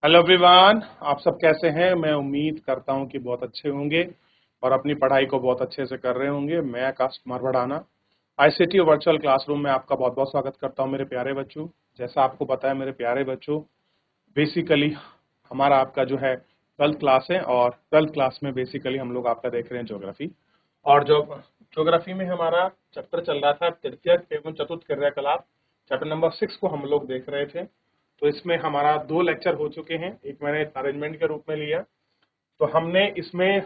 Hello everyone, आप सब कैसे हैं। मैं उम्मीद करता हूं कि बहुत अच्छे होंगे और अपनी पढ़ाई को बहुत अच्छे से कर रहे होंगे। मैं Akash Kumar Bhadana ICT virtual classroom में आपका बहुत बहुत स्वागत करता हूं मेरे प्यारे बच्चों। जैसा आपको पता है मेरे प्यारे बच्चों, बेसिकली हमारा आपका जो है 12th क्लास है और 12th क्लास में बेसिकली हम लोग आपका देख रहे हैं ज्योग्राफी। और जो ज्योग्राफी में हमारा चैप्टर चल रहा था तृतीय एवं चतुर्थ क्रियाकलाप, चैप्टर नंबर 6 को हम लोग देख रहे थे। तो इसमें हमारा 2 लेक्चर हो चुके हैं, एक मैंने अरेंजमेंट के रूप में लिया। तो हमने इसमें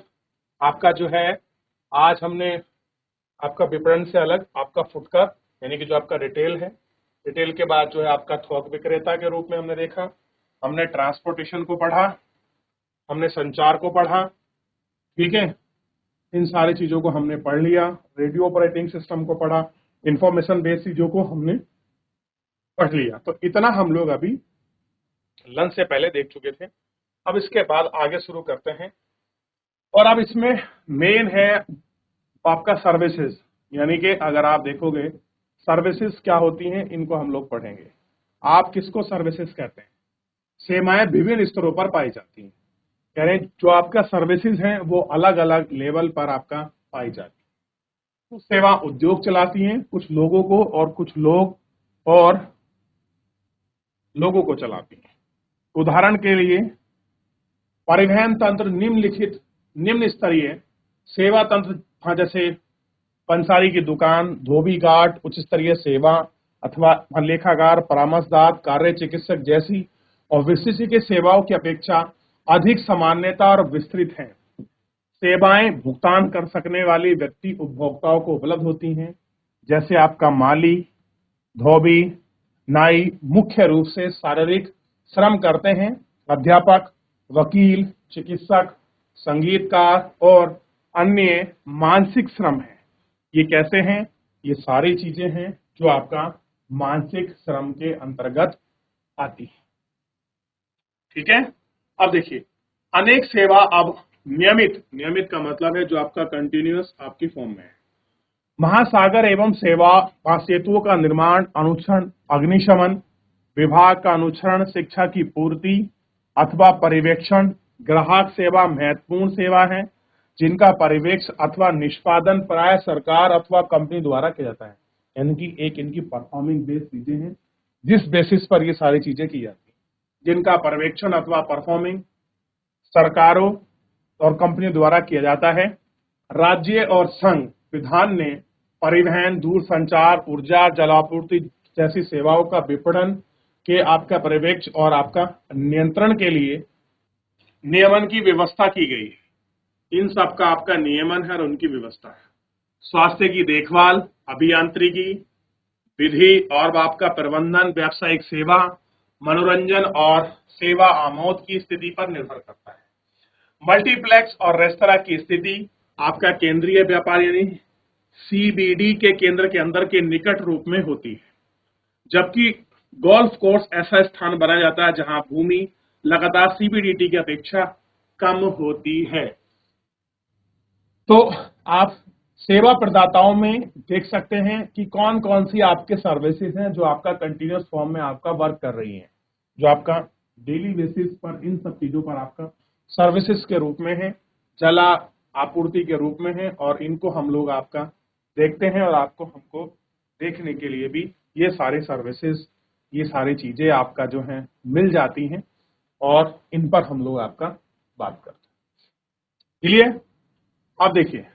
आपका जो है, आज हमने आपका विपणन से अलग आपका फुटकर यानी कि जो आपका रिटेल है, रिटेल के बाद जो है आपका थोक विक्रेता के रूप में हमने देखा। हमने ट्रांसपोर्टेशन को पढ़ा, हमने संचार को पढ़ा। ठीक है, इन सारी चीजों को हमने पढ़ लिया। रेडियो ऑपरेटिंग सिस्टम को पढ़ा, इंफॉर्मेशन बेस्ड चीजों को हमने पढ़ लिया। तो इतना हम लोग अभी लंच से पहले देख चुके थे। अब इसके बाद आगे शुरू करते हैं। और अब इसमें मेन है आपका सर्विसेज, यानी कि अगर आप देखोगे सर्विसेज क्या होती हैं, इनको हम लोग पढ़ेंगे। आप किसको सर्विसेज कहते हैं? सेवाएं विभिन्न स्तरों पर पाई जाती हैं, यानी जो आपका सर्विसेज हैं वो अलग अलग लेवल पर आपका पाई जाती है। कुछ सेवा उद्योग चलाती हैं, कुछ लोगों को और कुछ लोगों को चलाती हैं। उदाहरण के लिए परिवहन तंत्र निम्नलिखित निम्न स्तरीय सेवा तंत्र, हाँ, जैसे पंसारी की दुकान, धोबी घाट, उच्च स्तरीय सेवा अथवा लेखाकार, परामर्शदाता, कार्य चिकित्सक जैसी और विशिष्ट की सेवाओं की अपेक्षा अधिक सामान्यता और विस्तृत हैं। सेवाएं भुगतान कर सकने वाली व्यक्ति उपभोक्ताओं को उपलब्ध होती हैं, जैसे आपका माली, धोबी, नाई मुख्य रूप से शारीरिक श्रम करते हैं। अध्यापक, वकील, चिकित्सक, संगीतकार और अन्य मानसिक श्रम है। ये कैसे हैं? ये सारी चीजें हैं जो आपका मानसिक श्रम के अंतर्गत आती है। ठीक है, अब देखिए, अनेक सेवा अब नियमित नियमित का मतलब है जो आपका कंटिन्यूअस आपकी फॉर्म में है। महासागर एवं सेवा महासेतुओं का निर्माण, अनुक्षण, अग्निशमन विभाग का अनुक्षण, शिक्षा की पूर्ति अथवा पर्यवेक्षण, ग्राहक सेवा महत्वपूर्ण सेवा है जिनका पर्यवेक्षण अथवा निष्पादन प्राय सरकार अथवा कंपनी द्वारा किया जाता है। यानी कि एक इनकी परफॉर्मिंग बेस्ड चीजें हैं, जिस बेसिस पर ये सारी चीजें की जाती हैं, जिनका पर्यवेक्षण अथवा परफॉर्मिंग सरकारों और कंपनी द्वारा किया जाता है। राज्य और संघ विधान ने परिवहन, दूरसंचार, ऊर्जा, जलापूर्ति जैसी सेवाओं का विपणन के आपका पर्यवेक्षण और आपका नियंत्रण के लिए नियमन की व्यवस्था की गई है। इन सब का आपका नियमन है और उनकी व्यवस्था है। स्वास्थ्य की देखभाल, अभियांत्रिकी, विधि और आपका प्रबंधन, व्यावसायिक सेवा, मनोरंजन और सेवा आमोद की स्थिति पर निर्भर करता है। मल्टीप्लेक्स और रेस्तरां की स्थिति आपका केंद्रीय व्यापार यानी सीबीडी के केंद्र के अंदर के निकट रूप में होती है, जबकि गोल्फ कोर्स ऐसा स्थान बना जाता है जहां भूमि लगातार सीबीडीटी की अपेक्षा कम होती है। तो आप सेवा प्रदाताओं में देख सकते हैं कि कौन कौन सी आपके सर्विसेज हैं जो आपका कंटिन्यूअस फॉर्म में आपका वर्क कर रही हैं, जो आपका डेली बेसिस पर इन सब चीजों पर आपका सर्विसेज के रूप में है, जला आपूर्ति के रूप में है। और इनको हम लोग आपका देखते हैं और आपको हमको देखने के लिए भी ये सारे सर्विसेज, ये सारी चीजें आपका जो है मिल जाती हैं और इन पर हम लोग आपका बात करते हैं। क्लियर? अब देखिए,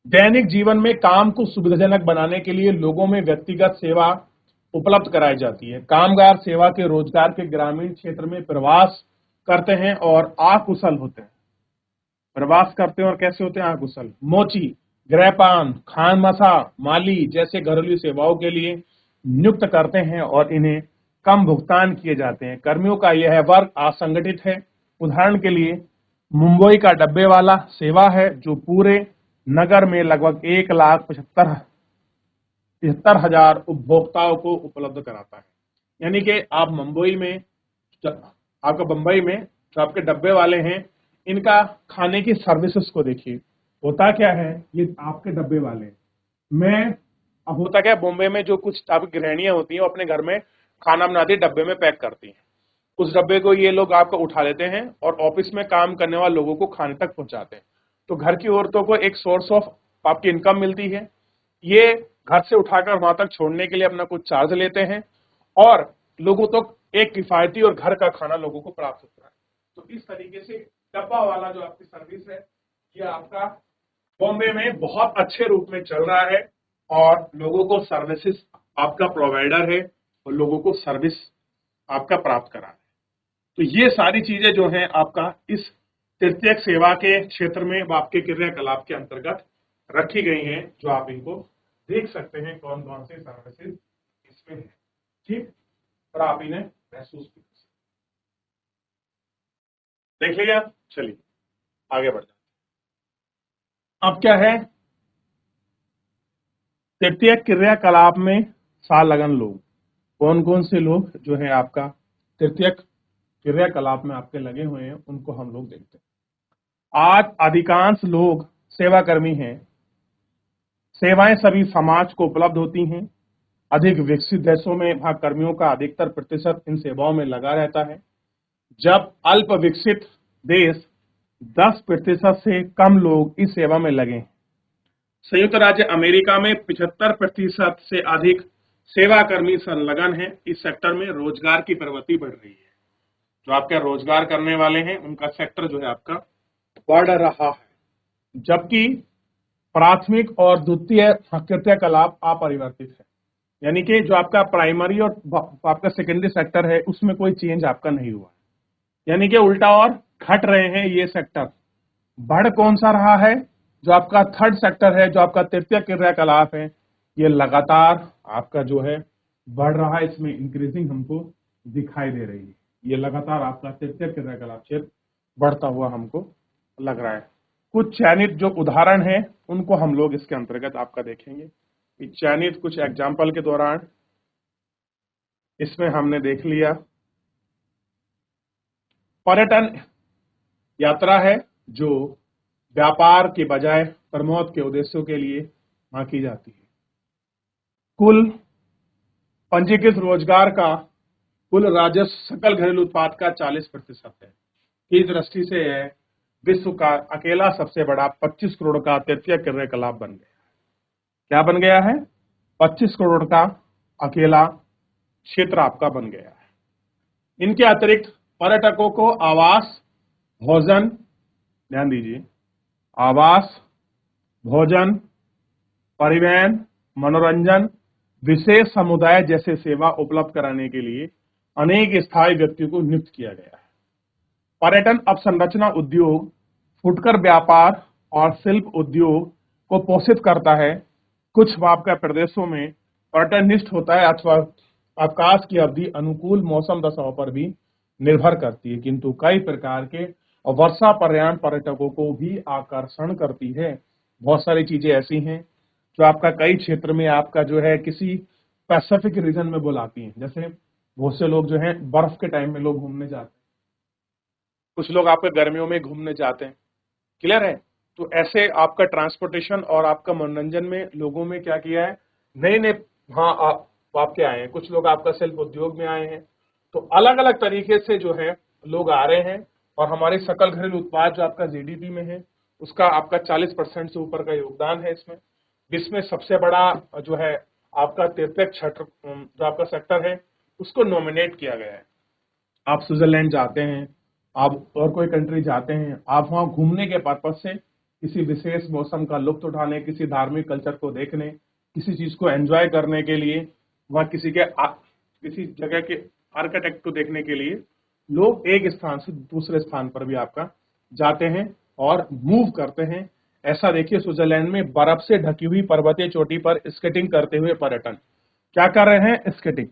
दैनिक जीवन में काम को सुविधाजनक बनाने के लिए लोगों में व्यक्तिगत सेवा उपलब्ध कराई जाती है। कामगार सेवा के रोजगार के ग्रामीण क्षेत्र में प्रवास करते हैं और अकुशल होते हैं। प्रवास करते हैं और कैसे होते हैं? अकुशल। मोची, गृहपान, खान मसा, माली जैसे घरेलू सेवाओं के लिए नियुक्त करते हैं और इन्हें कम भुगतान किए जाते हैं। कर्मियों का यह वर्ग असंगठित है। उदाहरण के लिए मुंबई का डब्बे वाला सेवा है जो पूरे नगर में लगभग 1,75,000 उपभोक्ताओं को उपलब्ध कराता है। यानी कि आप मुंबई में, आपका बंबई में जो आपके डब्बे वाले हैं, इनका खाने की सर्विसेज को देखिए। होता क्या है, ये आपके डब्बे वाले में, अब होता क्या, बॉम्बे में जो कुछ आपकी गृहिणियां होती हैं वो अपने घर में खाना बनाती डब्बे में पैक करती हैं। उस डब्बे को ये लोग आपका उठा लेते हैं और ऑफिस में काम करने वाले लोगों को खाने तक पहुंचाते हैं। तो घर की औरतों को एक सोर्स ऑफ आपकी इनकम मिलती है। ये घर से उठाकर वहां तक छोड़ने के लिए अपना कुछ चार्ज लेते हैं और लोगों तक एक किफायती और घर का खाना लोगों को प्राप्त होता है। तो इस तरीके से डब्बा वाला जो आपकी सर्विस है ये आपका बॉम्बे में बहुत अच्छे रूप में चल रहा है और लोगों को सर्विसेज आपका प्रोवाइडर है और लोगों को सर्विस आपका प्राप्त करा है। तो ये सारी चीजें जो हैं आपका इस तृतीयक सेवा के क्षेत्र में आपके क्रियाकलाप के अंतर्गत रखी गई हैं, जो आप इनको देख सकते हैं कौन कौन से सर्विसेज इसमें है। ठीक, और आप इन्हें महसूस भी कर सकते हैं। देख लीजिए आप, चलिए आगे बढ़ जाते हैं। अब क्या है, तृतीयक क्रियाकलाप में संलग्न लोग, कौन कौन से लोग जो है आपका तृतीयक क्रियाकलाप में आपके लगे हुए हैं उनको हम लोग देखते हैं। आज अधिकांश लोग सेवाकर्मी हैं। सेवाएं सभी समाज को उपलब्ध होती हैं। अधिक विकसित देशों में वहां कर्मियों का अधिकतर प्रतिशत इन सेवाओं में लगा रहता है, जब अल्प विकसित देश 10% से कम लोग इस सेवा में लगे हैं। संयुक्त राज्य अमेरिका में 75% से अधिक सेवाकर्मी संलग्न हैं। इस सेक्टर में रोजगार की प्रवृत्ति बढ़ रही है। जो आपके रोजगार करने वाले हैं उनका सेक्टर जो है आपका बढ़ रहा है, जबकि प्राथमिक और द्वितीय क्रियाकलाप अपरिवर्तित है। यानी कि जो आपका प्राइमरी और आपका सेकेंडरी सेक्टर है उसमें कोई चेंज आपका नहीं हुआ, यानी कि उल्टा और घट रहे हैं ये सेक्टर। बढ़ कौन सा रहा है, जो आपका थर्ड सेक्टर है, जो आपका तृतीय क्रियाकलाप है, ये लगातार आपका जो है बढ़ रहा है। इसमें इंक्रीजिंग हमको दिखाई दे रही है। ये लगातार आपका तृतीय क्रियाकलाप क्षेत्र बढ़ता हुआ हमको लग रहा है। कुछ चयनित जो उदाहरण हैं उनको हम लोग इसके अंतर्गत आपका देखेंगे। चयनित कुछ एग्जाम्पल के दौरान इसमें हमने देख लिया, पर्यटन यात्रा है जो व्यापार के बजाय प्रमोद के उद्देश्यों के लिए वहां की जाती है। कुल पंजीकृत रोजगार का कुल राजस्व सकल घरेलू उत्पाद का 40% है। इस दृष्टि से विश्व का अकेला सबसे बड़ा 25 करोड़ का तृतीय क्रियाकलाप बन गया। क्या बन गया है, 25 करोड़ का अकेला क्षेत्र आपका बन गया है। इनके अतिरिक्त पर्यटकों को आवास, भोजन, ध्यान दीजिए, आवास, भोजन, परिवहन, मनोरंजन, विशेष समुदाय जैसे सेवा उपलब्ध कराने के लिए अनेक स्थायी व्यक्तियों को नियुक्त किया गया है। पर्यटन अवसंरचना उद्योग फुटकर व्यापार और शिल्प उद्योग को पोषित करता है। कुछ आपका प्रदेशों में पर्यटन निष्ठ होता है अथवा अवकाश की अवधि अनुकूल मौसम दशाओं पर भी निर्भर करती है, किंतु कई प्रकार के और वर्षा पर्याय पर्यटकों को भी आकर्षण करती है। बहुत सारी चीजें ऐसी हैं जो आपका कई क्षेत्र में आपका जो है किसी पैसिफिक रीजन में बुलाती हैं। जैसे बहुत से लोग जो हैं बर्फ के टाइम में लोग घूमने जाते हैं, कुछ लोग आपके गर्मियों में घूमने जाते हैं, क्लियर है। तो ऐसे आपका ट्रांसपोर्टेशन और आपका मनोरंजन में लोगों में क्या किया है, नए नए हाँ आपके आए हैं, कुछ लोग आपका शिल्प उद्योग में आए हैं। तो अलग अलग तरीके से जो है लोग आ रहे हैं और हमारे सकल घरेलू उत्पाद जो आपका जीडीपी में है उसका आपका 40% से ऊपर का योगदान है इसमें। जिसमें सबसे बड़ा जो है आपका तृतीय क्षेत्र जो आपका सेक्टर है उसको नॉमिनेट किया गया है। आप स्विट्जरलैंड जाते हैं, आप और कोई कंट्री जाते हैं, आप वहां घूमने के पर्पज से किसी विशेष मौसम का लुत्फ उठाने, किसी धार्मिक कल्चर को देखने, किसी चीज को एंजॉय करने के लिए, वहां किसी जगह के आर्किटेक्ट को देखने के लिए लोग एक स्थान से दूसरे स्थान पर भी आपका जाते हैं और मूव करते हैं। ऐसा देखिए स्विट्जरलैंड में बर्फ से ढकी हुई पर्वतीय चोटी पर स्केटिंग करते हुए पर्यटन क्या कर रहे हैं, स्केटिंग।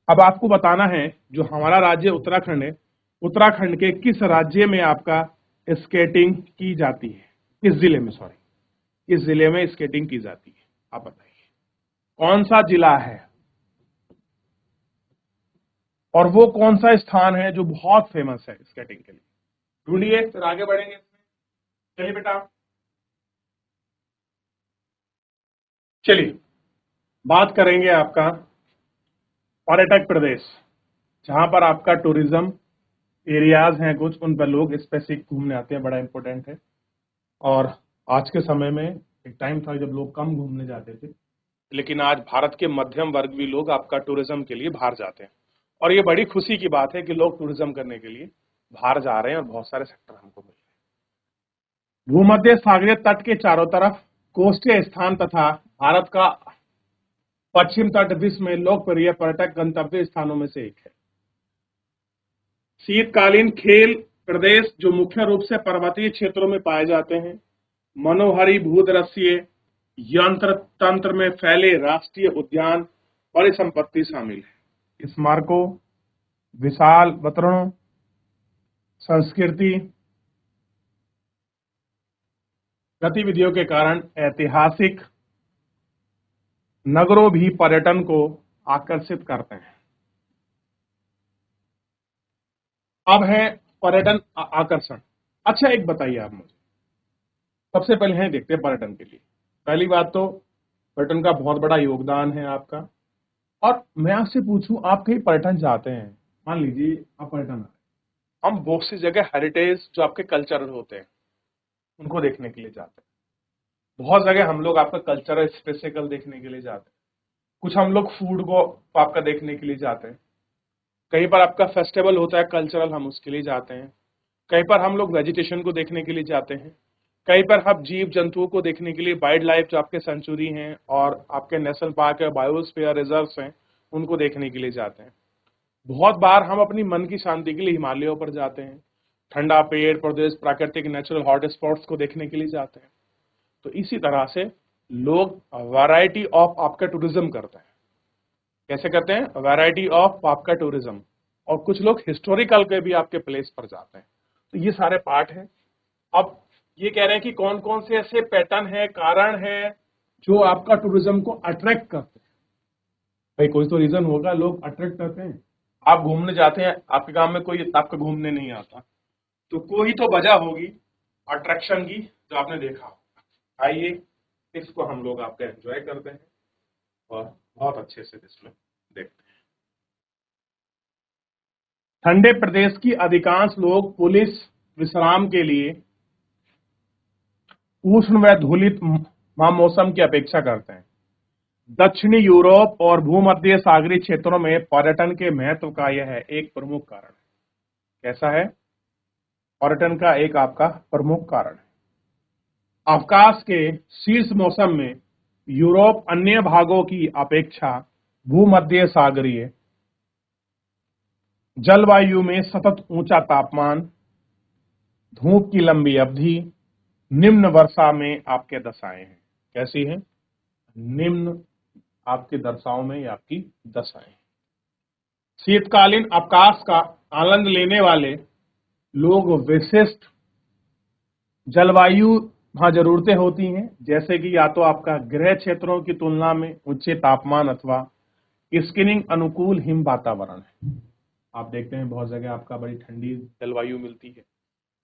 अब आपको बताना है जो हमारा राज्य उत्तराखंड है, उत्तराखंड के किस राज्य में आपका स्केटिंग की जाती है, किस जिले में, सॉरी किस जिले में स्केटिंग की जाती है, आप बताइए कौन सा जिला है और वो कौन सा स्थान है जो बहुत फेमस है स्केटिंग के लिए। ढूंढिए, फिर आगे बढ़ेंगे इसमें। चलिए बेटा, चलिए बात करेंगे आपका पर्यटक प्रदेश। जहां पर आपका टूरिज्म एरियाज हैं कुछ, उन पर लोग स्पेसिफिक घूमने आते हैं, बड़ा इंपॉर्टेंट है। और आज के समय में एक टाइम था जब लोग कम घूमने जाते थे, लेकिन आज भारत के मध्यम वर्ग भी लोग आपका टूरिज्म के लिए बाहर जाते हैं। और ये बड़ी खुशी की बात है कि लोग टूरिज्म करने के लिए बाहर जा रहे हैं और बहुत सारे सेक्टर हमको मिल रहे हैं। भूमध्य सागरीय तट के चारों तरफ कोस्टीय स्थान तथा भारत का पश्चिम तट विश्व में लोकप्रिय पर्यटक गंतव्य स्थानों में से एक है। शीतकालीन खेल प्रदेश जो मुख्य रूप से पर्वतीय क्षेत्रों में पाए जाते हैं। मनोहारी भूदृश्य यंत्र तंत्र में फैले राष्ट्रीय उद्यान परिसंपत्ति शामिल है। स्मारकों, विशाल वितरण, संस्कृति गतिविधियों के कारण ऐतिहासिक नगरों भी पर्यटन को आकर्षित करते हैं। अब है पर्यटन आकर्षण। अच्छा, एक बताइए आप मुझे, सबसे पहले हैं देखते हैं पर्यटन के लिए। पहली बात तो पर्यटन का बहुत बड़ा योगदान है आपका। और मैं आपसे पूछूं, आप कहीं पर्यटन जाते हैं, मान लीजिए आप पर्यटन आए, हम बहुत सी जगह हेरिटेज जो आपके कल्चरल होते हैं उनको देखने के लिए जाते हैं। बहुत जगह हम लोग आपका कल्चरल स्पेसिकल देखने के लिए जाते हैं। कुछ हम लोग फूड को आपका देखने के लिए जाते हैं। कहीं पर आपका फेस्टिवल होता है कल्चरल, हम उसके लिए जाते हैं। कहीं पर हम लोग वेजिटेशन को देखने के लिए जाते हैं। कहीं पर हम जीव जंतुओं को देखने के लिए, वाइल्ड लाइफ जो आपके सेंचुरी हैं और आपके नेशनल पार्क है, बायोस्फीयर रिजर्व्स हैं, उनको देखने के लिए जाते हैं। बहुत बार हम अपनी मन की शांति के लिए हिमालयों पर जाते हैं, ठंडा पेड़ प्रदेश, प्राकृतिक नेचुरल हॉट स्पॉट्स को देखने के लिए जाते हैं। तो इसी तरह से लोग वैरायटी ऑफ आपका टूरिज्म करते हैं। कैसे करते हैं? वैरायटी ऑफ आपका टूरिज्म। और कुछ लोग हिस्टोरिकल के भी आपके प्लेस पर जाते हैं। तो ये सारे पार्ट हैं। अब ये कह रहे हैं कि कौन कौन से ऐसे पैटर्न है, कारण है जो आपका टूरिज्म को अट्रैक्ट करते हैं। भाई कोई तो रीजन होगा लोग अट्रैक्ट करते हैं। आप घूमने जाते हैं, आपके गांव में कोई आपका घूमने नहीं आता, तो कोई तो वजह होगी अट्रैक्शन की जो आपने देखा होगा। आइए इसको हम लोग आपका एंजॉय करते हैं और बहुत अच्छे से इसमें देखते हैं। ठंडे प्रदेश की अधिकांश लोग पुलिस विश्राम के लिए उष्ण व धूलित मौसम की अपेक्षा करते हैं। दक्षिणी यूरोप और भूमध्य सागरीय क्षेत्रों में पर्यटन के महत्व का यह एक प्रमुख कारण है। कैसा है? पर्यटन का एक आपका प्रमुख कारण है। अवकाश के शीर्ष मौसम में यूरोप अन्य भागों की अपेक्षा भूमध्य सागरीय जलवायु में सतत ऊंचा तापमान, धूप की लंबी अवधि, निम्न वर्षा में आपके दशाएं हैं। कैसी हैं? निम्न आपकी दशाओं में आपकी दशाएं। शीतकालीन अवकाश का आनंद लेने वाले लोग विशिष्ट जलवायु वहां जरूरतें होती हैं, जैसे कि या तो आपका गृह क्षेत्रों की तुलना में उच्च तापमान अथवा स्कीइंग अनुकूल हिम वातावरण है। आप देखते हैं बहुत जगह आपका बड़ी ठंडी जलवायु मिलती है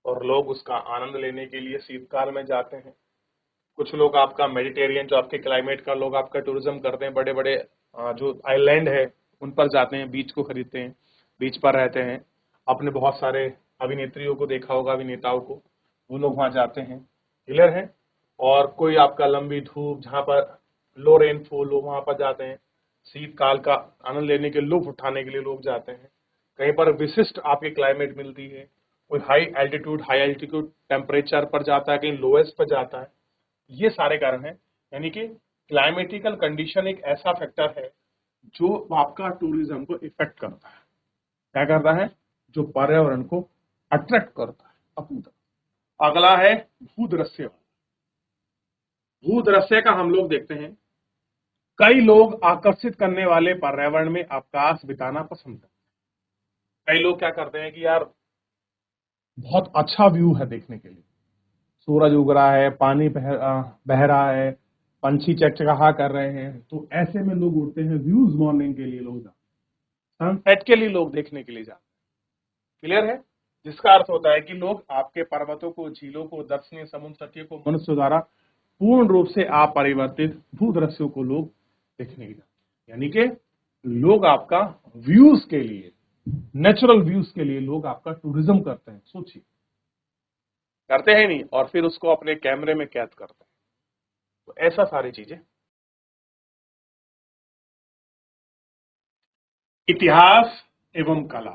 और लोग उसका आनंद लेने के लिए शीतकाल में जाते हैं। कुछ लोग आपका मेडिटेरियन जो आपके क्लाइमेट का लोग आपका टूरिज्म करते हैं, बड़े बड़े जो आइलैंड है उन पर जाते हैं, बीच को खरीदते हैं, बीच पर रहते हैं। आपने बहुत सारे अभिनेत्रियों को देखा होगा, अभिनेताओं को, वो लोग वहां जाते हैं। क्लियर है? और कोई आपका लंबी धूप जहां पर लो रेनफॉल हो वहां पर जाते हैं। शीतकाल का आनंद लेने के लुत्फ उठाने के लिए लोग जाते हैं। कहीं पर विशिष्ट आपकी क्लाइमेट मिलती है, कोई हाई एल्टीट्यूड टेम्परेचर पर जाता है, कहीं लोएस्ट पर जाता है। ये सारे कारण हैं। यानी कि क्लाइमेटिकल कंडीशन एक ऐसा फैक्टर है जो आपका टूरिज्म को इफेक्ट करता है। क्या करता है? जो पर्यावरण को अट्रैक्ट करता है अपनी तरफ। अगला है भूदृश्य। भूदृश्य का हम लोग देखते हैं। कई लोग आकर्षित करने वाले पर्यावरण में अवकाश बिताना पसंद करते हैं। कई लोग क्या करते हैं कि यार बहुत अच्छा व्यू है देखने के लिए, सूरज उग रहा है, पानी बह रहा है, पंछी चहचहा कर रहे हैं, तो ऐसे में लोग उठते हैं। व्यूज मॉर्निंग के लिए लोग जाते हैं, सनसेट के लिए लोग देखने के लिए जाते हैं। क्लियर है? जिसका अर्थ होता है कि लोग आपके पर्वतों को, झीलों को, दर्शनीय समुद्र तटीय को मनुष्य द्वारा पूर्ण रूप से अपरिवर्तित भूदृश्यों को लोग देखने के लिए जाते हैं। यानी कि लोग आपका व्यूज के लिए, नेचुरल व्यूज के लिए लोग आपका टूरिज्म करते हैं, सोचिए, करते हैं नहीं, और फिर उसको अपने कैमरे में कैद करते हैं। तो ऐसा सारी चीजें। इतिहास एवं कला,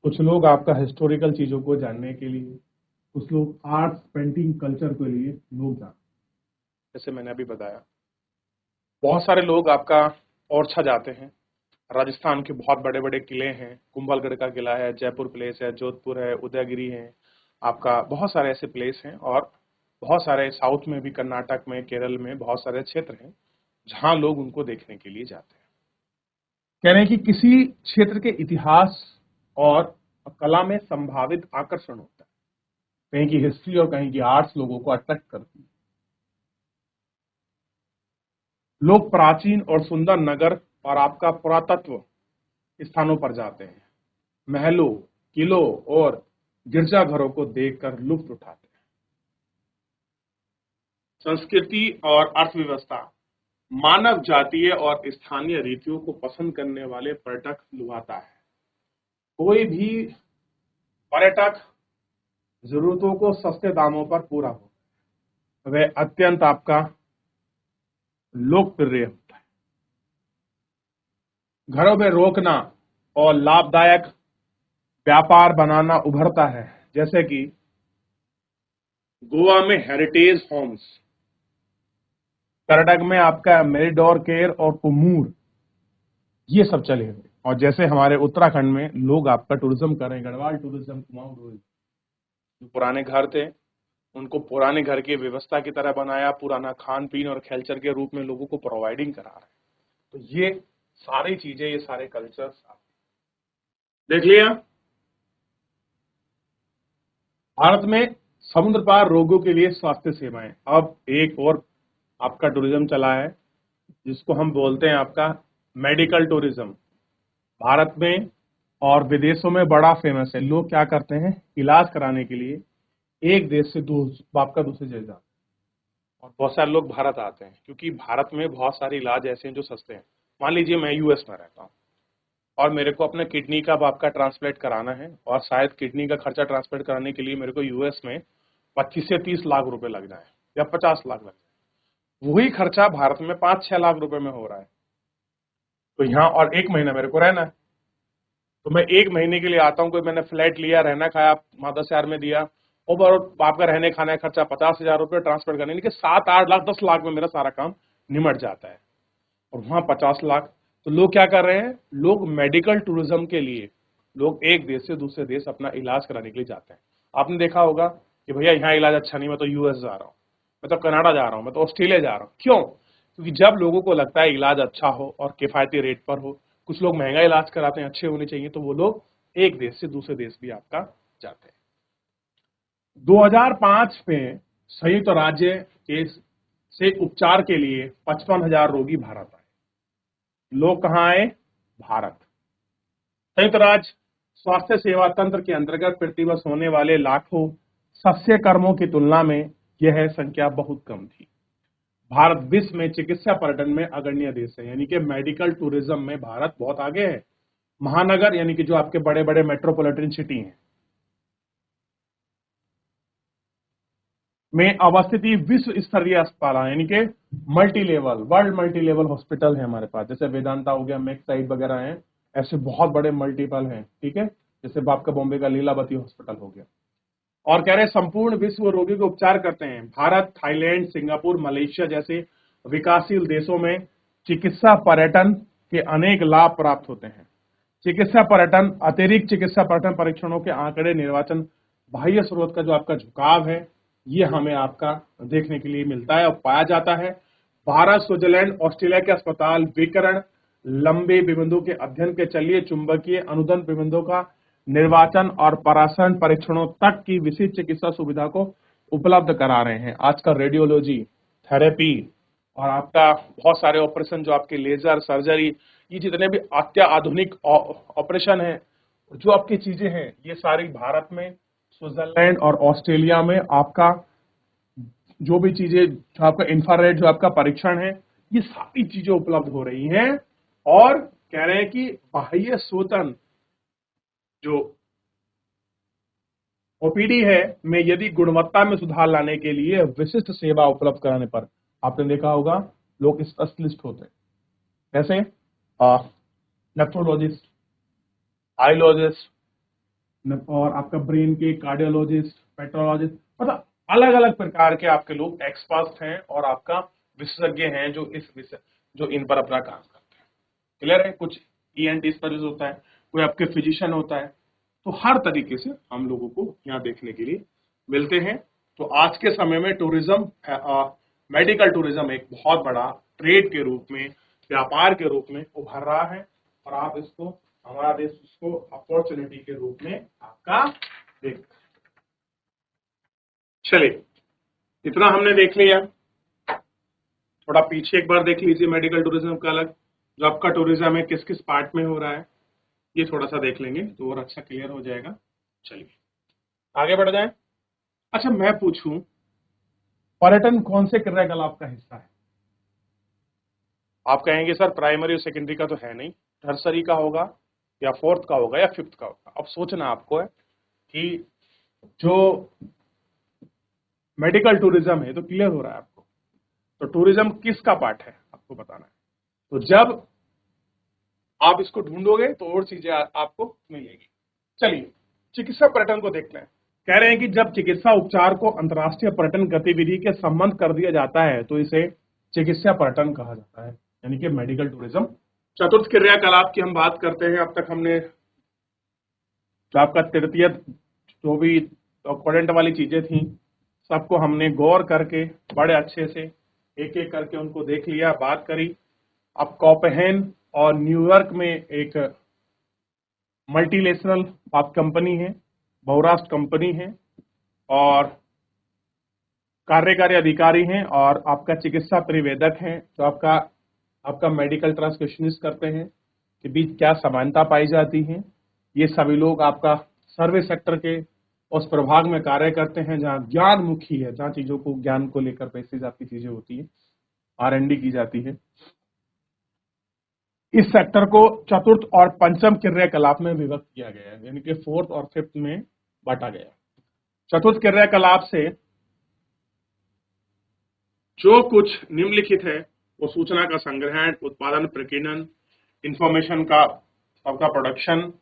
कुछ लोग आपका हिस्टोरिकल चीजों को जानने के लिए, कुछ लोग आर्ट्स पेंटिंग कल्चर के लिए लोग जानते हैं। जैसे मैंने अभी बताया, बहुत सारे लोग आपका ओरछा जाते हैं। राजस्थान के बहुत बड़े बड़े किले हैं, कुंभलगढ़ का किला है, जयपुर प्लेस है, जोधपुर है, उदयगिरी है, आपका बहुत सारे ऐसे प्लेस हैं। और बहुत सारे साउथ में भी, कर्नाटक में, केरल में बहुत सारे क्षेत्र हैं जहां लोग उनको देखने के लिए जाते हैं। कह रहे हैं कि किसी क्षेत्र के इतिहास और कला में संभावित आकर्षण होता है, कहीं की हिस्ट्री और कहीं की आर्ट्स लोगों को अट्रैक्ट करती है। लोग प्राचीन और सुंदर नगर और आपका पुरातत्व स्थानों पर जाते हैं, महलों, किलों और गिरजाघरों को देखकर लुत्फ उठाते हैं। संस्कृति और अर्थव्यवस्था, मानव जातीय और स्थानीय रीतियों को पसंद करने वाले पर्यटक लुभाता है। कोई भी पर्यटक जरूरतों को सस्ते दामों पर पूरा हो, वह अत्यंत आपका लोकप्रिय होता है। घरों में रोकना और लाभदायक व्यापार बनाना उभरता है, जैसे कि गोवा में हेरिटेज होम्स, कर्नाटक में आपका मेरिडोर केयर और कुमूर, ये सब चले हुए। और जैसे हमारे उत्तराखंड में लोग आपका टूरिज्म कर रहे हैं, गढ़वाल टूरिज्म, कुमाऊं टूरिज्म, जो पुराने घर थे उनको पुराने घर की व्यवस्था की तरह बनाया, पुराना खान पीन और कल्चर के रूप में लोगों को प्रोवाइडिंग करा रहे हैं। तो ये सारी चीजें, ये सारे कल्चर्स देख लिया। भारत में समुद्र पार रोगों के लिए स्वास्थ्य सेवाएं, अब एक और आपका टूरिज्म चला है जिसको हम बोलते हैं आपका मेडिकल टूरिज्म। भारत में और विदेशों में बड़ा फेमस है। लोग क्या करते हैं, इलाज कराने के लिए एक देश से आपका दूसरे देश जाते हैं। और बहुत सारे लोग भारत आते हैं क्योंकि भारत में बहुत सारे इलाज ऐसे हैं जो सस्ते हैं। मान लीजिए मैं यूएस में रहता हूँ और मेरे को अपने किडनी का आपका ट्रांसप्लांट कराना है, और शायद किडनी का खर्चा ट्रांसप्लांट कराने के लिए मेरे को यूएस में 25 से 30 लाख रुपए लग जाए या 50 लाख लग जाए। वही खर्चा भारत में 5-6 लाख रुपए में हो रहा है। तो यहाँ और एक महीना मेरे को रहना है, तो मैं एक महीने के लिए आता हूँ, कोई मैंने फ्लैट लिया, रहना खाया 10,000 में दिया, और आपका रहने खाने का खर्चा 50,000 रुपये, ट्रांसफर करने के 7-8 लाख 10 लाख में मेरा सारा काम निमट जाता है। और वहां 50 लाख। तो लोग क्या कर रहे हैं, लोग मेडिकल टूरिज्म के लिए लोग एक देश से दूसरे देश अपना इलाज कराने के लिए जाते हैं। आपने देखा होगा कि भैया यहाँ इलाज अच्छा नहीं, मैं तो यूएस जा रहा हूँ, मैं तो कनाडा जा रहा हूँ, मैं तो ऑस्ट्रेलिया जा रहा हूँ। क्यों? क्योंकि जब लोगों को लगता है इलाज अच्छा हो और किफायती रेट पर हो, कुछ लोग महंगा इलाज कराते हैं, अच्छे होने चाहिए, तो वो लोग एक देश से दूसरे देश भी आपका जाते हैं। 2005 में संयुक्त राज्य के से उपचार के लिए 55,000 रोगी भारत आए। लोग कहां आए? भारत। संयुक्त राज्य स्वास्थ्य सेवा तंत्र के अंतर्गत प्रतिवर्ष होने वाले लाखों सस्य कर्मों की तुलना में यह संख्या बहुत कम थी। भारत विश्व में चिकित्सा पर्यटन में अग्रणी देश है, यानी कि मेडिकल टूरिज्म में भारत बहुत आगे है। महानगर यानी कि जो आपके बड़े बड़े मेट्रोपॉलिटन सिटी हैं में अवस्थित विश्व स्तरीय अस्पताल, यानी कि multi level, world multi level hospital है हमारे पास। जैसे वेदांता हो गया, मैक्स साइड वगैरह हैं, ऐसे बहुत बड़े मल्टीपल हैं, ठीक है। जैसे आपका बॉम्बे का लीलावती हॉस्पिटल हो गया। और कह रहे हैं संपूर्ण विश्व रोगी को उपचार करते हैं। भारत, थाईलैंड, सिंगापुर, मलेशिया जैसे विकासशील देशों में चिकित्सा पर्यटन के अनेक लाभ प्राप्त होते हैं। चिकित्सा पर्यटन, अतिरिक्त चिकित्सा पर्यटन परीक्षणों के आंकड़े, निर्वाचन, बाह्य स्रोत का जो आपका झुकाव है, ये हमें आपका देखने के लिए मिलता है और पाया जाता है। भारत, स्विट्जरलैंड, ऑस्ट्रेलिया के अस्पताल विकिरण, लंबे विबंधों के अध्ययन के चलिए चुंबकीय अनुदन विबंधों का निर्वाचन और परासरण परीक्षणों तक की विशिष्ट चिकित्सा सुविधा को उपलब्ध करा रहे हैं। आजकल रेडियोलॉजी, थेरेपी और आपका बहुत सारे ऑपरेशन, जो आपके लेजर सर्जरी, ये जितने भी अत्याधुनिक ऑपरेशन है, जो आपकी चीजें हैं, ये सारी भारत में, स्विट्जरलैंड और ऑस्ट्रेलिया में आपका जो भी चीजें, जो आपका इंफ्रारेड जो आपका परीक्षण है, ये सारी चीजें उपलब्ध हो रही हैं। और कह रहे हैं कि बाह्य सूचन जो ओपीडी है में यदि गुणवत्ता में सुधार लाने के लिए विशिष्ट सेवा उपलब्ध कराने पर, आपने देखा होगा लोग स्पेशलिस्ट होते हैं, जैसे नेफ्रोलॉजिस्ट, आइलॉजिस्ट, और आपका ब्रेन के कार्डियोलॉजिस्ट, पेट्रोलॉजिस्ट, मतलब अलग अलग प्रकार के आपके लोग एक्सपर्ट हैं और आपका विशेषज्ञ हैं जो इस विषय जो इन पर अपना काम करते हैं। क्लियर है? कुछ ईएनटी स्पेशलिस्ट होता है, कोई आपके फिजिशियन होता है, तो हर तरीके से हम लोगों को यहाँ देखने के लिए मिलते हैं। तो आज के समय में टूरिज्म, मेडिकल टूरिज्म एक बहुत बड़ा ट्रेड के रूप में, व्यापार के रूप में उभर रहा है और आप इसको, हमारा देश उसको अपॉर्चुनिटी के रूप में आपका देख। चलिए, इतना हमने देख लिया। थोड़ा पीछे एक बार देख लीजिए मेडिकल टूरिज्म का अलग, जो आपका टूरिज्म है किस किस पार्ट में हो रहा है, ये थोड़ा सा देख लेंगे तो और अच्छा क्लियर हो जाएगा। चलिए आगे बढ़ जाएं। अच्छा, मैं पूछूं, पर्यटन कौन से क्रियाकलाप का हिस्सा है? आप कहेंगे सर प्राइमरी और सेकेंडरी का तो है नहीं, टर्सरी का होगा या फोर्थ का होगा या फिफ्थ का होगा। अब सोचना आपको है कि जो मेडिकल टूरिज्म है, तो क्लियर हो रहा है आपको, तो टूरिज्म किसका पार्ट है आपको बताना है। तो जब आप इसको ढूंढोगे तो और चीजें आपको मिलेगी। चलिए चिकित्सा पर्यटन को देखते हैं। कह रहे हैं कि जब चिकित्सा उपचार को अंतर्राष्ट्रीय पर्यटन गतिविधि के संबंध कर दिया जाता है तो इसे चिकित्सा पर्यटन कहा जाता है, यानी कि मेडिकल टूरिज्म। चतुर्थ क्रियाकलाप की हम बात करते हैं। अब तक हमने जो आपका तृतीय जो भी इम्पोर्टेंट वाली चीजें थी सबको हमने गौर करके बड़े अच्छे से एक एक करके उनको देख लिया, बात करी। अब कोपेनहेगन और न्यूयॉर्क में एक मल्टीनेशनल आप कंपनी है, बहुराष्ट्र कंपनी है और कार्यकारी अधिकारी हैं और आपका चिकित्सा परिवेदक हैं जो आपका मेडिकल ट्रांसक्रिप्शनिस्ट करते हैं कि बीच क्या समानता पाई जाती है। ये सभी लोग आपका सर्विस सेक्टर के उस प्रभाग में कार्य करते हैं जहां ज्ञान मुखी है, जहां चीजों को ज्ञान को लेकर पैसे जाती चीजें होती है, R&D की जाती है। इस सेक्टर को चतुर्थ और पंचम क्रियाकलाप में विभक्त किया गया है, यानी कि फोर्थ और फिफ्थ में बांटा गया। चतुर्थ क्रियाकलाप से जो कुछ निम्नलिखित है वो सूचना का संग्रहण, उत्पादन, प्रकीर्णन, इंफॉर्मेशन का सबका प्रोडक्शन,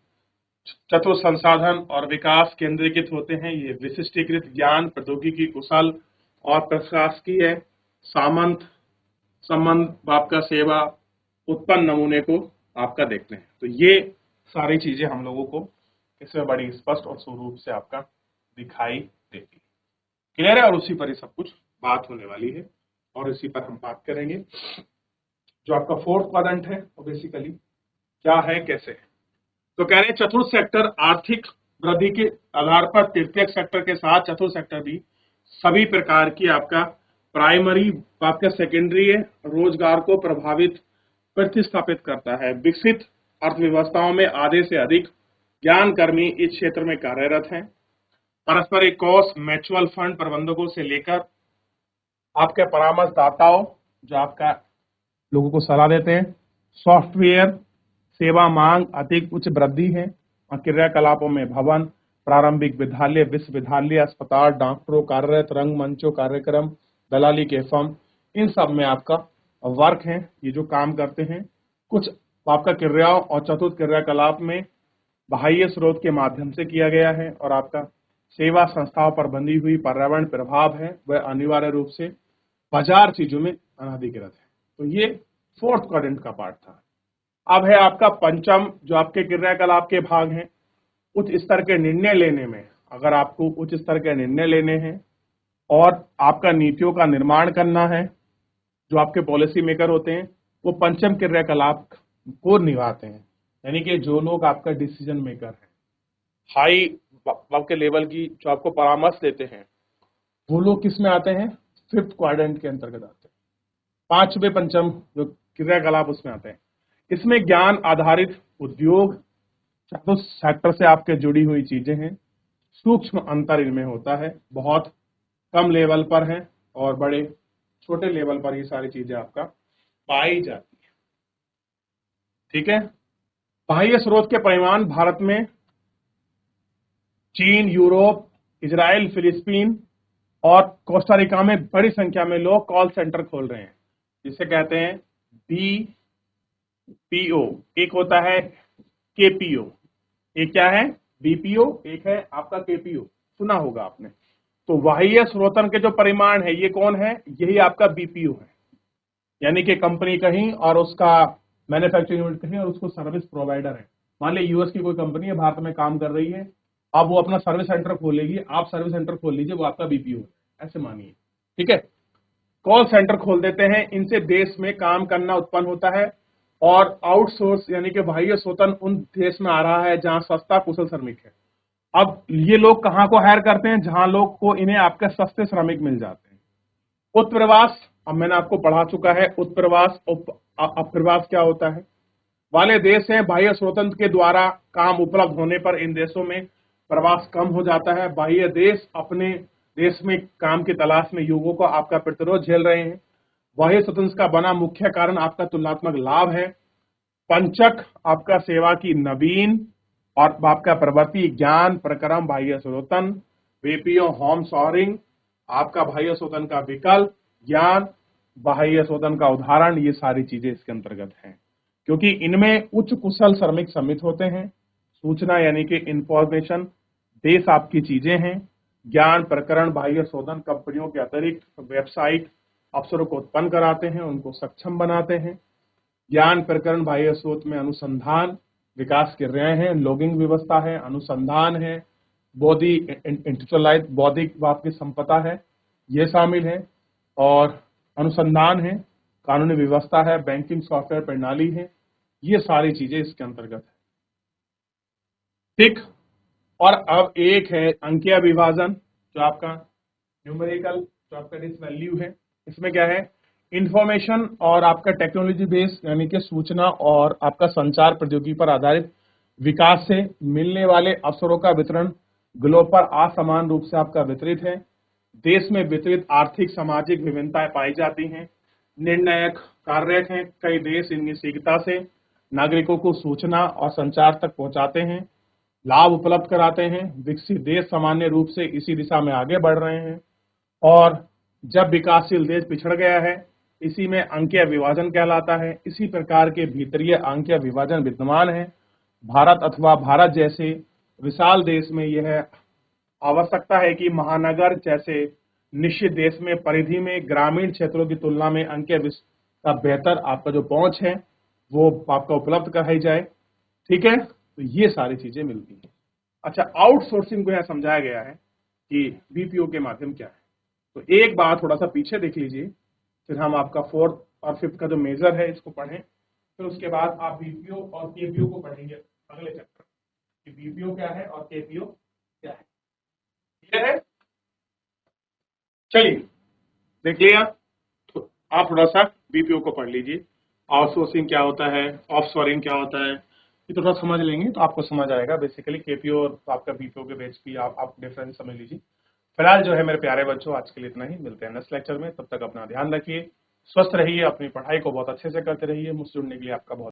चतुर्थ संसाधन और विकास केंद्रीकृत होते हैं। ये विशिष्टीकृत ज्ञान, प्रौद्योगिकी, कुशल और प्रशासकीय सामंत संबंध आपका सेवा उत्पन्न नमूने को आपका देखते हैं। तो ये सारी चीजें हम लोगों को इसमें बड़ी स्पष्ट और स्वरूप से आपका दिखाई देती है। क्लियर है? और उसी पर ही सब कुछ बात होने वाली है और इसी पर हम बात करेंगे। जो आपका फोर्थ क्वाड्रेंट है वो बेसिकली क्या है, कैसे है। तो कह रहे हैं चतुर्थ सेक्टर आर्थिक वृद्धि के आधार पर तृतीय सेक्टर के साथ चतुर्थ सेक्टर भी सभी प्रकार की आपका प्राइमरी, आपका सेकेंडरी रोजगार को प्रभावित प्रतिस्थापित करता है। विकसित अर्थव्यवस्थाओं में आधे से अधिक ज्ञान कर्मी इस क्षेत्र में कार्यरत हैं। पारस्परिक कोष, म्यूचुअल फंड प्रबंधकों से लेकर आपके परामर्शदाताओं जो आपका लोगों को सलाह देते हैं, सॉफ्टवेयर सेवा मांग अधिक उच्च वृद्धि है और क्रियाकलापों में भवन, प्रारंभिक विद्यालय, विश्वविद्यालय, अस्पताल, डॉक्टरों कार्यरत, रंगमंचों, कार्यक्रम, दलाली के फर्म, इन सब में आपका वर्क है, ये जो काम करते हैं। कुछ आपका क्रियाओं और चतुर्थ क्रियाकलाप में बाह्य स्रोत के माध्यम से किया गया है और आपका सेवा संस्थाओं पर बंधी हुई पर्यावरण प्रभाव है वह अनिवार्य रूप से बाजार चीजों में अनाधिकृत है। तो ये फोर्थ क्वाड्रेंट का पार्ट था। अब है आपका पंचम, जो आपके क्रियाकलाप के भाग हैं। उच्च स्तर के निर्णय लेने में, अगर आपको उच्च स्तर के निर्णय लेने हैं और आपका नीतियों का निर्माण करना है, जो आपके पॉलिसी मेकर होते हैं वो पंचम क्रियाकलाप को निभाते हैं, यानी कि जो लोग आपका डिसीजन मेकर है, हाई आपके लेवल की जो आपको परामर्श देते हैं, वो लोग किस में आते हैं? फिफ्थ क्वाड्रेंट के अंतर्गत आते हैं। पांचवें पंचम जो क्रियाकलाप उसमें आते हैं। इसमें ज्ञान आधारित उद्योग, चतुर्थ सेक्टर से आपके जुड़ी हुई चीजें हैं। सूक्ष्म अंतर इनमें होता है, बहुत कम लेवल पर है और बड़े छोटे लेवल पर ये सारी चीजें आपका पाई जाती है। ठीक है। बाह्य स्रोत के परिमाण भारत में चीन, यूरोप, इजराइल, फिलिस्तीन और कोस्टारिका में बड़ी संख्या में लोग कॉल सेंटर खोल रहे हैं, जिसे कहते हैं बीपीओ। एक होता है केपीओ। एक क्या है? बीपीओ। एक है आपका केपीओ, सुना होगा आपने। तो बाह्य स्रोतन के जो परिमाण है, ये कौन है? यही आपका बीपीओ है, यानी कि कंपनी कहीं और उसका मैन्युफैक्चरिंग यूनिट कहीं और उसको सर्विस प्रोवाइडर है। मान ली यूएस की कोई कंपनी है, भारत में काम कर रही है, अब वो अपना सर्विस सेंटर खोलेगी, आप सर्विस सेंटर खोल लीजिए, वो आपका बीपीओ है, ऐसे मानिए। ठीक है। कॉल सेंटर खोल देते हैं, इनसे देश में काम करना उत्पन्न होता है और आउटसोर्स यानी कि बाह्य स्रोतन उन देश में आ रहा है जहां सस्ता कुशल श्रमिक है। अब ये लोग कहां को हायर करते हैं? जहां लोग को इन्हें आपके सस्ते श्रमिक मिल जाते हैं। उत्प्रवास, अब मैंने आपको पढ़ा चुका है उत्प्रवास। अप्रवास क्या होता है? वाले देश हैं, बाह्य स्रोतन के द्वारा काम उपलब्ध होने पर इन देशों में प्रवास कम हो जाता है। बाह्य देश अपने देश में काम की तलाश में युगों को आपका प्रतिरोध झेल रहे हैं। बाह्य स्वतंत्र का बना मुख्य कारण आपका तुलनात्मक लाभ है। पंचक आपका सेवा की नवीन और आपका प्रवृत्ति ज्ञान प्रक्रम बाह्य स्रोतन। बीपीओ होम शोरिंग आपका बाह्य स्रोतन का विकल्प, ज्ञान बाह्य स्रोतन का उदाहरण, ये सारी चीजें इसके अंतर्गत हैं, क्योंकि इनमें उच्च कुशल श्रमिक सम्मिलित होते हैं। सूचना यानी कि इंफॉर्मेशन, देश आपकी चीजें हैं। ज्ञान प्रकरण बाह्य शोधन कंपनियों के अतिरिक्त वेबसाइट अवसरों को उत्पन्न कराते हैं, उनको सक्षम बनाते हैं। ज्ञान प्रकरण बाह्य स्रोत में अनुसंधान विकास कर रहे हैं, लॉगिंग व्यवस्था है, अनुसंधान है, इंटेलेक्चुअलाइज बौद्धिक बात की संपदा है, ये शामिल है। और अनुसंधान है, कानूनी व्यवस्था है, बैंकिंग सॉफ्टवेयर प्रणाली है, ये सारी चीजें इसके अंतर्गत है। ठीक। और अब एक है अंकीय विभाजन, जो आपका न्यूमेरिकल, जो आपका डिस वैल्यू है। इसमें क्या है? इंफॉर्मेशन और आपका टेक्नोलॉजी बेस्ड यानी कि सूचना और आपका संचार प्रौद्योगिकी पर आधारित विकास से मिलने वाले अवसरों का वितरण ग्लोब पर असमान रूप से आपका वितरित है। देश में वितरित आर्थिक सामाजिक विभिन्नताएं पाई जाती हैं। निर्णायक कार्य हैं, कई देश इनकी शीघ्रता से नागरिकों को सूचना और संचार तक पहुंचाते हैं, लाभ उपलब्ध कराते हैं। विकसित देश सामान्य रूप से इसी दिशा में आगे बढ़ रहे हैं, और जब विकासशील देश पिछड़ गया है, इसी में अंकीय विभाजन कहलाता है। इसी प्रकार के भीतरीय अंकीय विभाजन विद्यमान है। भारत अथवा भारत जैसे विशाल देश में यह आवश्यकता है कि महानगर जैसे निश्चित देश में परिधि में ग्रामीण क्षेत्रों की तुलना में अंकीय का बेहतर आपका जो पहुंच है वो आपका उपलब्ध कराई जाए। ठीक है। तो ये सारी चीजें मिलती हैं। अच्छा, आउटसोर्सिंग को यहां समझाया गया है कि बीपीओ के माध्यम क्या है। तो एक बार थोड़ा सा पीछे देख लीजिए, फिर हम आपका फोर्थ और फिफ्थ का जो मेजर है इसको पढ़ें, फिर उसके बाद आप बीपीओ और केपीओ को पढ़ेंगे अगले चैप्टर कि बीपीओ क्या है और केपीओ क्या है। क्लियर है? चलिए देख लिया, तो आप थोड़ा सा बीपीओ को पढ़ लीजिए। आउटसोर्सिंग क्या होता है, ऑफशोरिंग क्या होता है, ये थोड़ा समझ लेंगे तो आपको समझ आएगा। बेसिकली केपीओ और आपका बीपीओ के बेस की आप डिफरेंस समझ लीजिए। फिलहाल जो है मेरे प्यारे बच्चों, आज के लिए इतना ही। मिलते हैं नेक्स्ट लेक्चर में, तब तक अपना ध्यान रखिए, स्वस्थ रहिए, अपनी पढ़ाई को बहुत अच्छे से करते रहिए। मुझसे जुड़ने के लिए आपका बहुत